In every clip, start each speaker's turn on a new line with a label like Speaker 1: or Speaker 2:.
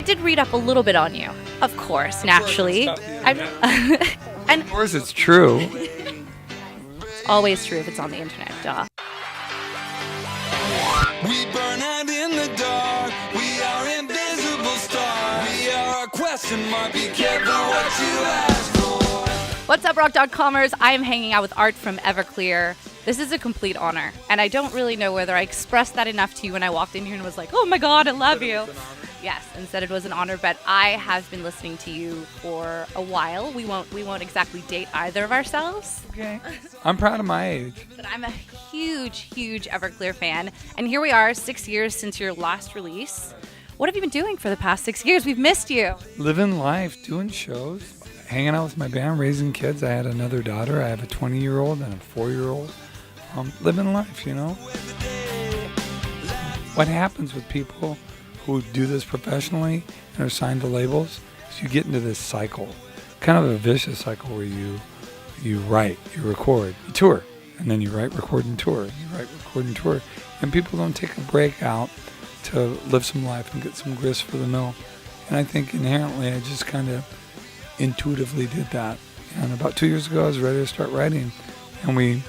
Speaker 1: did read up a little bit on you. Of course, naturally. And
Speaker 2: of course it's true.
Speaker 1: It's always true if it's on the internet, duh.
Speaker 3: We burn out in the dark. We are invisible stars. We are a question mark. Be careful what you ask for.
Speaker 1: What's up, Rock.comers? I am hanging out with Art from Everclear. This is a complete honor, and I don't really know whether I expressed that enough to you when I walked in here and was like, oh my God, I love you. Yes, and said it was an honor, but I have been listening to you for a while. We won't exactly date either of ourselves.
Speaker 2: Okay. I'm proud of my age.
Speaker 1: But I'm a huge Everclear fan, and here we are 6 years since your last release. What have you been doing for the past 6 years? We've missed you.
Speaker 2: Living life, doing shows, hanging out with my band, raising kids. I had another daughter. I have a 20-year-old and a 4-year-old. Living life, you know. What happens with people who do this professionally and are signed to labels is you get into this cycle, kind of a vicious cycle where you write, you record, you tour, and then you write, record, and tour. You write, record, and tour. And people don't take a break out to live some life and get some grist for the mill. And I think inherently I just kind of intuitively did that. And about 2 years ago I was ready to start writing. And we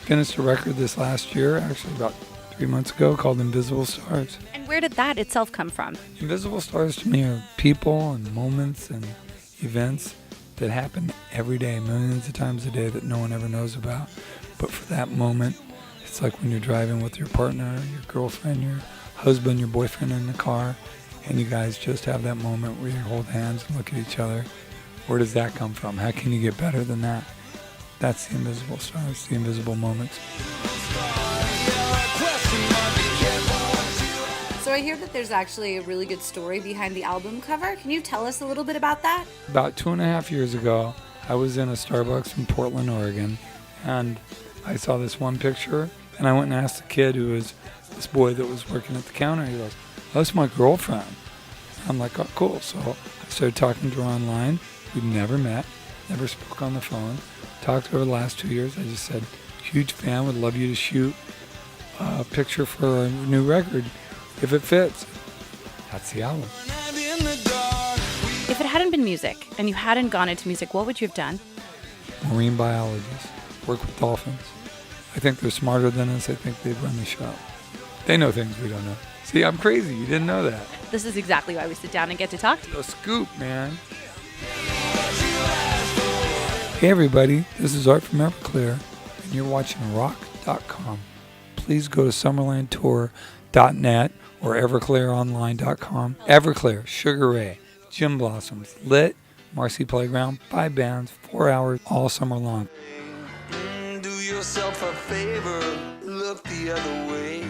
Speaker 2: finished a record this last year, actually about 3 months ago, called Invisible Stars.
Speaker 1: And where did that itself come from?
Speaker 2: Invisible stars to me are people and moments and events that happen every day, millions of times a day that no one ever knows about. But for that moment, it's like when you're driving with your partner, your girlfriend, your husband, your boyfriend in the car, and you guys just have that moment where you hold hands and look at each other. Where does that come from? How can you get better than that? That's the invisible stars, the invisible moments.
Speaker 1: So I hear that there's actually a really good story behind the album cover. Can you tell us a little bit about that?
Speaker 2: About 2.5 years ago, I was in a Starbucks in Portland, Oregon, and I saw this one picture, and I went and asked the kid who was this boy that was working at the counter. He goes, oh, that's my girlfriend. I'm like, oh, cool. So I started talking to her online. We'd never met, never spoke on the phone. Talked to her the last 2 years. I just said, huge fan, would love you to shoot a picture for a new record if it fits. That's the album.
Speaker 1: If it hadn't been music and you hadn't gone into music, what would you have done?
Speaker 2: Marine biologist, work with dolphins. I think they're smarter than us. I think they'd run the show. They know things we don't know. See, I'm crazy. You didn't know that.
Speaker 1: This is exactly why we sit down and get to talk to you.
Speaker 2: A scoop, man. Hey everybody, this is Art from Everclear, and you're watching Rock.com. Please go to summerlandtour.net or everclearonline.com. Everclear, Sugar Ray, Gym Blossoms, Lit, Marcy Playground, 5 bands, 4 hours, all summer long.
Speaker 3: Do yourself a favor, look the other way.